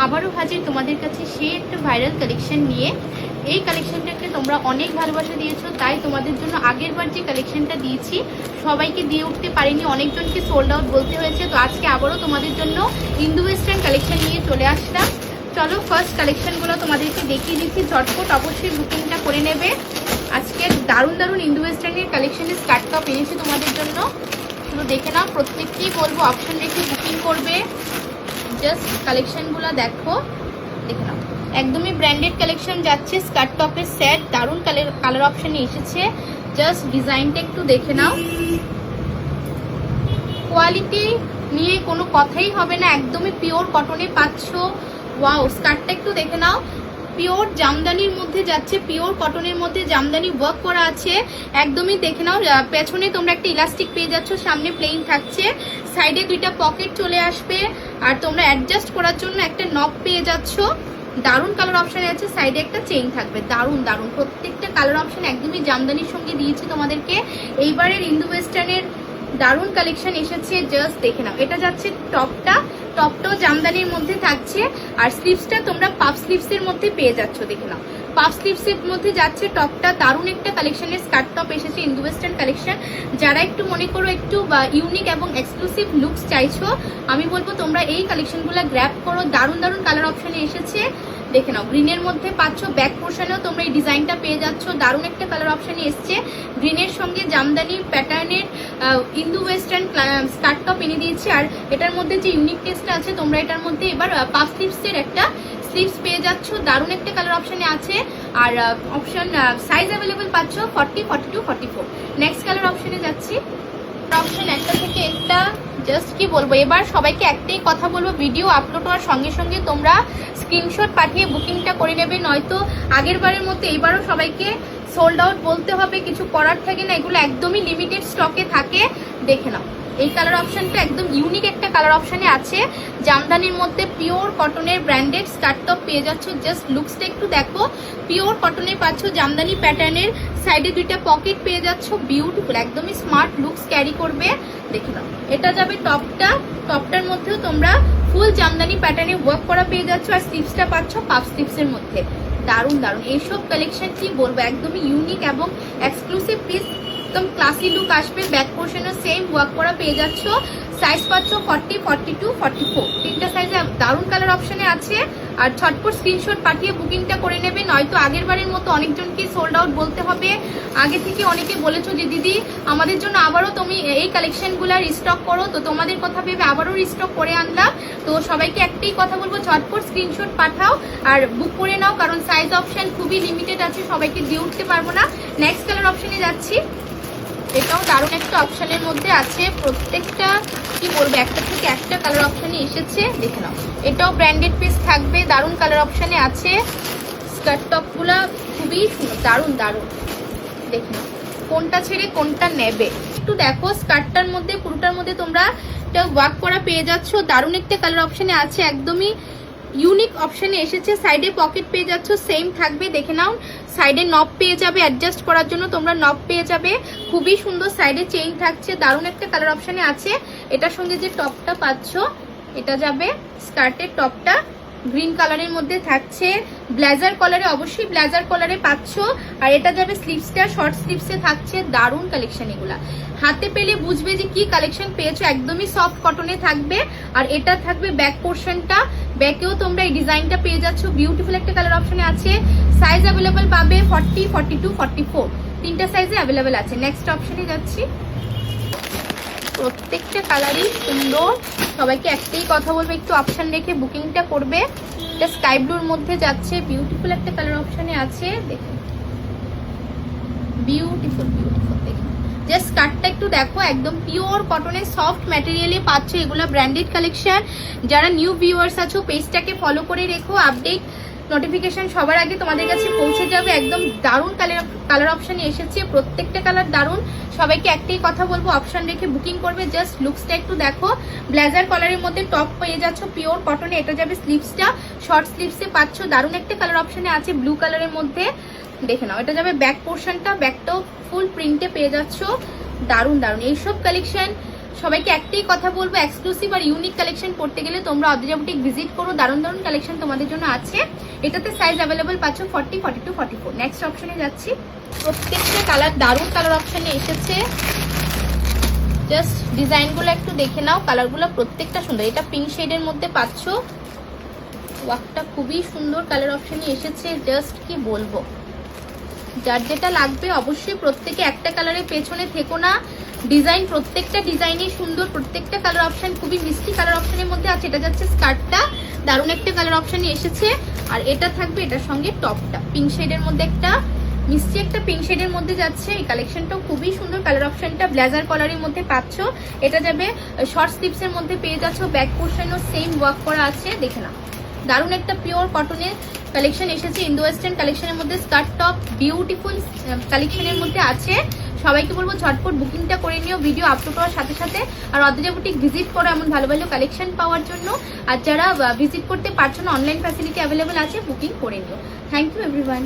আবারও হাজির তোমাদের কাছে সেই একটা ভাইরাল কালেকশন নিয়ে। এই কালেকশনটাকে তোমরা অনেক ভালোবাসা দিয়েছো, তাই তোমাদের জন্য আগের বার যে কালেকশনটা দিয়েছি সবাইকে দিয়ে উঠতে পারিনি, অনেকজনকে সোল্ড আউট বলতে হয়েছে। তো আজকে আবারও তোমাদের জন্য ইন্দো ওয়েস্টার্ন কালেকশন নিয়ে চলে আসলাম। চলো ফার্স্ট কালেকশনগুলো তোমাদেরকে দেখিয়ে দিচ্ছি, ঝটপট অবশ্যই বুকিংটা করে নেবে। আজকে দারুণ দারুণ ইন্দো ওয়েস্টার্নের কালেকশনের স্কার্ট টপ এনেছি তোমাদের জন্য, শুধু দেখে নাও। প্রত্যেককেই বলবো অপশন রেখে বুকিং করবে। জাস্ট কালেকশনগুলো দেখো, দেখে নাও, একদমই ব্র্যান্ডেড কালেকশন যাচ্ছে। স্কার্ট টপের সেট দারুণ কালার অপশনে এসেছে। জাস্ট ডিজাইনটা একটু দেখে নাও, কোয়ালিটি নিয়ে কোনো কথাই হবে না, একদমই পিওর কটনে পাচ্ছ। ওয়াও, স্কার্টটা একটু দেখে নাও, পিওর জামদানির মধ্যে যাচ্ছে, পিওর কটনের মধ্যে জামদানি ওয়ার্ক করা আছে। একদমই দেখে নাও, পেছনে তোমরা একটা ইলাস্টিক পেয়ে যাচ্ছ, সামনে প্লেন থাকছে, সাইডে দুইটা পকেট চলে আসবে, আর তোমরা অ্যাডজাস্ট করার জন্য একটা নব পেয়ে যাচ্ছ। দারুণ কালার অপশানে আছে, সাইডে একটা চেইন থাকবে। দারুণ দারুণ প্রত্যেকটা কালার অপশন একদমই জামদানির সঙ্গে দিয়েছি তোমাদেরকে। এইবারের ইন্দো ওয়েস্টার্নের দারুণ কালেকশন এসেছে, জাস্ট দেখে নাও। এটা যাচ্ছে টপটাও জামদানির মধ্যে থাকছে, আর স্লিভসটা তোমরা পাফ স্লিভসের মধ্যে পেয়ে যাচ্ছ। দেখে নাও, পাফ স্লিভসের মধ্যে যাচ্ছে টপটা। দারুণ একটা কালেকশনের স্কার্ট টপ এসেছে, ইন্দো ওয়েস্টার্ন কালেকশন। যারা একটু মনে করো একটু ইউনিক এবং এক্সক্লুসিভ লুকস চাইছো, আমি বলবো তোমরা এই কালেকশনগুলো গ্র্যাব করো। দারুণ দারুণ কালার অপশনে এসেছে, দেখে নাও। গ্রিনের মধ্যে পাচ্ছ, ব্যাক পোর্শনেও তোমরা এই ডিজাইনটা পেয়ে যাচ্ছ। দারুণ একটা কালার অপশনে এসছে, গ্রিনের সঙ্গে জামদানি প্যাটার্নের ইন্দো ওয়েস্টার্ন স্কার্ট টপ এনে দিয়েছি। আর এটার মধ্যে যে ইউনিকনেসটা আছে, তোমরা এটার মধ্যে এবার পাফ স্লিভসের একটা স্লিভস পেয়ে যাচ্ছ। দারুণ একটা কালার অপশনে আছে, আর অপশন সাইজ অ্যাভেলেবেল পাচ্ছ 40, 42, 44। নেক্সট কালার অপশনে যাচ্ছি, অপশন একটা থেকে একটা। জাস্ট কি বলবো, এবার সবাইকে একটাই কথা বলবো, ভিডিও আপলোড হওয়ার সঙ্গে সঙ্গে তোমরা স্ক্রিনশট পাঠিয়ে বুকিংটা করে নেবে, নয়তো আগের বারের মতো এইবারও সবাইকে সোল্ড আউট বলতে হবে, কিছু করার থাকে না। এগুলো একদমই লিমিটেড স্টকে থাকে। দেখে নাও, এই কালার অপশনটা একদম ইউনিক একটা কালার অপশনে আছে, জামদানির মধ্যে পিওর কটনের ব্র্যান্ডেড স্কার্ট টপ পেয়ে যাচ্ছ। জাস্ট লুকসটা একটু দেখো, পিওর কটনে পাচ্ছ, জামদানি প্যাটার্নের, সাইডে দুইটা পকেট পেয়ে যাচ্ছ। বিউটিফুল, একদমই স্মার্ট লুকস ক্যারি করবে। দেখে নাও, এটা যাবে টপটার মধ্যেও তোমরা ফুল জামদানি প্যাটার্নে ওয়ার্ক করা পেয়ে যাচ্ছ, আর স্লিভসটা পাচ্ছ পাফ স্লিভসের মধ্যে। দারুণ দারুণ এইসব কালেকশন কি বলবো, একদমই ইউনিক এবং এক্সক্লুসিভ পিস, একদম ক্লাসি লুক আসবে। ব্যাক পোর্শনও সেম ওয়ার্ক করা পেয়ে যাচ্ছ। সাইজ পাচ্ছ 40, 42, 44, তিনটা সাইজে দারুণ কালার অপশনে আছে। আর ছটপট স্ক্রিনশট পাঠিয়ে বুকিংটা করে নেবে, নয়তো আগের বারের মতো অনেকজনকে সোল্ড আউট বলতে হবে। আগে থেকে অনেকে বলেছো যে দিদি আমাদের জন্য আবারও তুমি এই কালেকশনগুলো রিস্টক করো, তো তোমাদের কথা ভেবে আবারও রিস্টক করে আনলাম। তো সবাইকে একটাই কথা বলবো, ছটপট স্ক্রিনশট পাঠাও আর বুক করে নাও, কারণ সাইজ অপশন খুবই লিমিটেড আছে, সবাইকে দিয়ে উঠতে পারবো না। নেক্সট কালার অপশনে যাচ্ছি, এটাও দারুণ একটা অপশনের মধ্যে আছে। প্রত্যেকটা কি বলবো, একটা থেকে একটা কালার অপশনে এসেছে। দেখে নাও, এটাও ব্র্যান্ডেড পিস থাকবে, দারুণ কালার অপশনে আছে। স্কার্ট টপগুলা খুবই সুন্দর, দারুণ দারুণ। দেখে নাও, কোনটা ছেড়ে কোনটা নেবে একটু দেখো। স্কার্টটার মধ্যে পুরোটার মধ্যে তোমরা এটা ওয়ার্ক করা পেয়ে যাচ্ছ। দারুণ একটা কালার অপশনে আছে, একদমই ইউনিক অপশনে এসেছে। সাইডে পকেট পেয়ে যাচ্ছ, সেম থাকবে। দেখে নাও, সাইডে নব পেয়ে যাবে, অ্যাডজাস্ট করার জন্য তোমরা নব পেয়ে যাবে। খুবই সুন্দর, সাইডে চেইন থাকছে। দারুণ একটা কালার অপশনে আছে। এটার সঙ্গে যে টপটা পাচ্ছ, এটা যাবে স্কার্টের টপটা গ্রিন কালারের মধ্যে থাকছে, ব্লেজার কলারে, অবশ্যই ব্লেজার কলারে পাচ্ছ। আর এটা যাবে স্লিভসটা শর্ট স্লিভসে থাকছে। দারুণ কালেকশন, এগুলা হাতে পেলে বুঝবে যে কি কালেকশন পেয়েছো। একদমই সফট কটনে থাকবে, আর এটা থাকবে ব্যাক পোর্শনটা, ব্যাকেও তোমরা এই ডিজাইনটা পেয়ে যাচ্ছ। বিউটিফুল একটা কালার অপশনে আছে। সাইজ অ্যাভেলেবেল পাবে 40, 42, 44, তিনটা সাইজে অ্যাভেলেবেল আছে। নেক্সট অপশনে যাচ্ছি, প্রত্যেকটা কালারই সুন্দর। সবাইকে একটাই কথা বলবো, একটু অপশন রেখে বুকিংটা করবে। এটা স্কাই ব্লুর মধ্যে যাচ্ছে, বিউটিফুল একটা কালার অপশনে আছে। দেখুন, বিউটিফুল বিউটিফুল। দেখুন, জাস্ট স্কার্টটা একটু দেখো, একদম পিওর কটনের সফট ম্যাটেরিয়ালে পাচ্ছ। এগুলো ব্র্যান্ডেড কালেকশন। যারা নিউ ভিউয়ার্স আছো, পেজটাকে ফলো করে রেখো, আপডেট নোটিফিকেশন সবার আগে তোমাদের কাছে পৌঁছে যাবে। একদম দারুণ কালার অপশনে এসেছে, প্রত্যেকটা কালার দারুণ। সবাইকে একটাই কথা বলবো, অপশন রেখে বুকিং করবে। জাস্ট লুকসটা একটু দেখো, ব্লেজার কলারের মধ্যে টপ পেয়ে যাচ্ছ পিওর কটনে। এটা যাবে স্লিভসটা শর্ট স্লিভসে পাচ্ছ। দারুণ একটা কালার অপশনে আছে ব্লু কালারের মধ্যে। দেখে নাও, এটা যাবে ব্যাক পোর্শনটা, ব্যাকটাও ফুল প্রিন্টে পেয়ে যাচ্ছ। দারুণ দারুণ এইসব কালেকশন সবাইকে একটাই কথা বলবো, এক্সক্লুসিভ আর ইউনিক কালেকশন পড়তে গেলে তোমরা অদ্রিজা বুটিক ভিজিট করো। দারুণ দারুণ কালেকশন তোমাদের জন্য আছে। এটাতে সাইজ অ্যাভেলেবল পাচ্ছ 40, 42, 44। নেক্সট অপশনে যাচ্ছি। প্রত্যেকটা কালার দারুণ কালার অপশনে এসেছে। জাস্ট ডিজাইনগুলো একটু দেখে নাও, কালারগুলো প্রত্যেকটা সুন্দর। এটা পিঙ্ক শেডের মধ্যে পাচ্ছ, ওয়ার্কটা খুবই সুন্দর কালার অপশনে এসেছে। জাস্ট কি বলবো, যার যেটা লাগবে অবশ্যই প্রত্যেকে একটা কালারের পেছনে থেকো না। ডিজাইন প্রত্যেকটা ডিজাইনই সুন্দর, প্রত্যেকটা কালার অপশন খুবই মিষ্টি কালার অপশনের মধ্যে আছে। এটা যাচ্ছে স্কার্টটা, দারুণ একটা কালার অপশনে এসেছে। আর এটা থাকবে এটার সঙ্গে টপটা, পিঙ্ক শেডের মধ্যে একটা মিষ্টি একটা পিঙ্ক শেডের মধ্যে যাচ্ছে। এই কালেকশনটাও খুবই সুন্দর কালার অপশনটা, ব্লেজার কলারের মধ্যে পাচ্ছ। এটা যাবে শর্ট স্লিভসের মধ্যে পেয়ে যাচ্ছ, ব্যাক পোর্শনও সেম ওয়ার্ক করা আছে। দেখে নাও, দারুণ একটা পিওর কটনের কালেকশন এসেছে। ইন্দো ওয়েস্টার্ন কালেকশনের মধ্যে স্কার্ট টপ বিউটিফুল কালেকশনের মধ্যে আছে। সবাইকে বলবো ঝটপট বুকিংটা করে নিও ভিডিও আপলোড হওয়ার সাথে সাথে। আর অদ্রিজা বুটিক ভিজিট করো এমন ভালো ভালো কালেকশন পাওয়ার জন্য। আর যারা ভিজিট করতে পারছো না, অনলাইন ফ্যাসিলিটি অ্যাভেলেবেল আছে, বুকিং করে নিও। Thank you everyone.